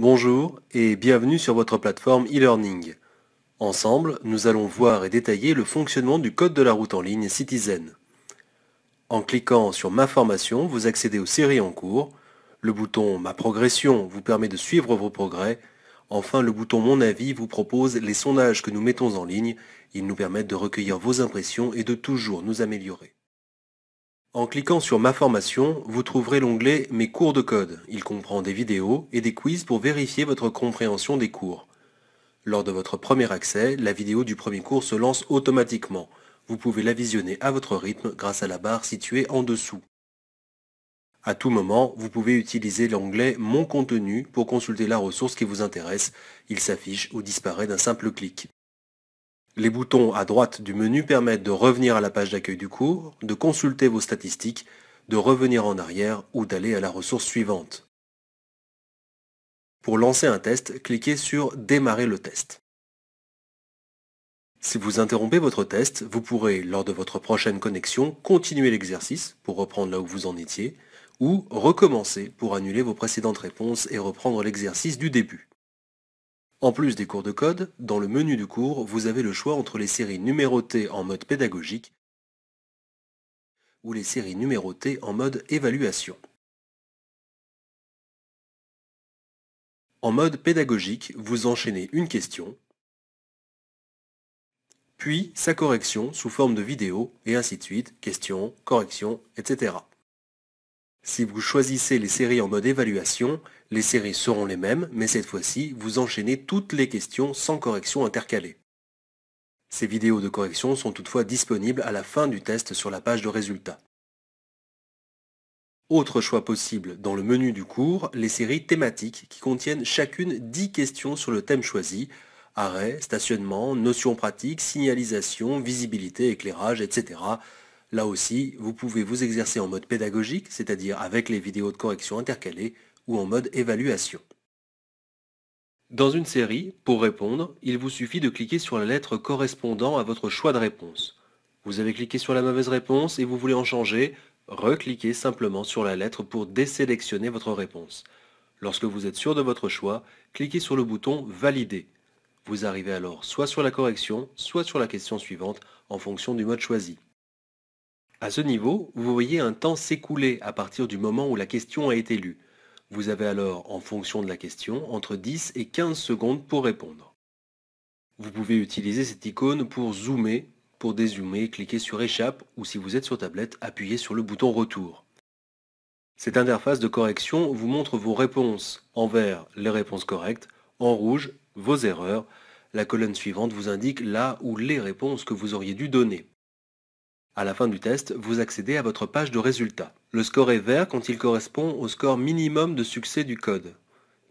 Bonjour et bienvenue sur votre plateforme e-learning. Ensemble, nous allons voir et détailler le fonctionnement du code de la route en ligne Citizen. En cliquant sur Ma formation, vous accédez aux séries en cours. Le bouton Ma progression vous permet de suivre vos progrès. Enfin, le bouton Mon avis vous propose les sondages que nous mettons en ligne. Ils nous permettent de recueillir vos impressions et de toujours nous améliorer. En cliquant sur Ma formation, vous trouverez l'onglet Mes cours de code. Il comprend des vidéos et des quiz pour vérifier votre compréhension des cours. Lors de votre premier accès, la vidéo du premier cours se lance automatiquement. Vous pouvez la visionner à votre rythme grâce à la barre située en dessous. À tout moment, vous pouvez utiliser l'onglet Mon contenu pour consulter la ressource qui vous intéresse. Il s'affiche ou disparaît d'un simple clic. Les boutons à droite du menu permettent de revenir à la page d'accueil du cours, de consulter vos statistiques, de revenir en arrière ou d'aller à la ressource suivante. Pour lancer un test, cliquez sur Démarrer le test. Si vous interrompez votre test, vous pourrez, lors de votre prochaine connexion, continuer l'exercice pour reprendre là où vous en étiez, ou recommencer pour annuler vos précédentes réponses et reprendre l'exercice du début. En plus des cours de code, dans le menu du cours, vous avez le choix entre les séries numérotées en mode pédagogique ou les séries numérotées en mode évaluation. En mode pédagogique, vous enchaînez une question, puis sa correction sous forme de vidéo, et ainsi de suite, question, correction, etc. Si vous choisissez les séries en mode évaluation, les séries seront les mêmes, mais cette fois-ci, vous enchaînez toutes les questions sans correction intercalée. Ces vidéos de correction sont toutefois disponibles à la fin du test sur la page de résultats. Autre choix possible dans le menu du cours, les séries thématiques qui contiennent chacune 10 questions sur le thème choisi, arrêt, stationnement, notions pratiques, signalisation, visibilité, éclairage, etc. Là aussi, vous pouvez vous exercer en mode pédagogique, c'est-à-dire avec les vidéos de correction intercalées, ou en mode évaluation. Dans une série, pour répondre, il vous suffit de cliquer sur la lettre correspondant à votre choix de réponse. Vous avez cliqué sur la mauvaise réponse et vous voulez en changer, recliquez simplement sur la lettre pour désélectionner votre réponse. Lorsque vous êtes sûr de votre choix, cliquez sur le bouton Valider. Vous arrivez alors soit sur la correction, soit sur la question suivante en fonction du mode choisi. À ce niveau, vous voyez un temps s'écouler à partir du moment où la question a été lue. Vous avez alors, en fonction de la question, entre 10 et 15 secondes pour répondre. Vous pouvez utiliser cette icône pour zoomer. Pour dézoomer, cliquez sur Échappe ou si vous êtes sur tablette, appuyez sur le bouton Retour. Cette interface de correction vous montre vos réponses. En vert, les réponses correctes. En rouge, vos erreurs. La colonne suivante vous indique là ou les réponses que vous auriez dû donner. À la fin du test, vous accédez à votre page de résultats. Le score est vert quand il correspond au score minimum de succès du code.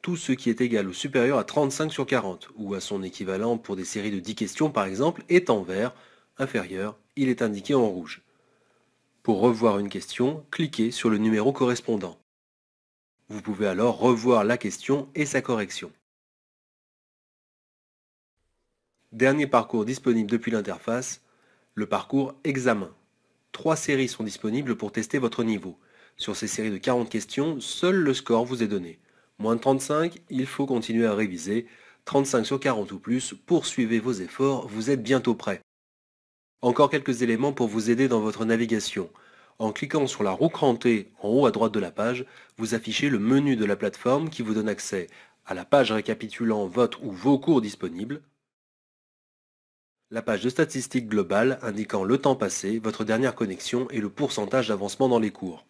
Tout ce qui est égal ou supérieur à 35 sur 40, ou à son équivalent pour des séries de 10 questions par exemple, est en vert. Inférieur, il est indiqué en rouge. Pour revoir une question, cliquez sur le numéro correspondant. Vous pouvez alors revoir la question et sa correction. Dernier parcours disponible depuis l'interface, le parcours examen. 3 séries sont disponibles pour tester votre niveau. Sur ces séries de 40 questions, seul le score vous est donné. Moins de 35, il faut continuer à réviser. 35 sur 40 ou plus, poursuivez vos efforts, vous êtes bientôt prêt. Encore quelques éléments pour vous aider dans votre navigation. En cliquant sur la roue crantée en haut à droite de la page, vous affichez le menu de la plateforme qui vous donne accès à la page récapitulant votre ou vos cours disponibles, la page de statistiques globale indiquant le temps passé, votre dernière connexion et le pourcentage d'avancement dans les cours.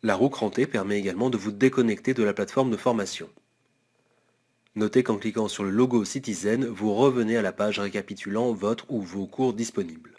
La roue crantée permet également de vous déconnecter de la plateforme de formation. Notez qu'en cliquant sur le logo Citizen, vous revenez à la page récapitulant votre ou vos cours disponibles.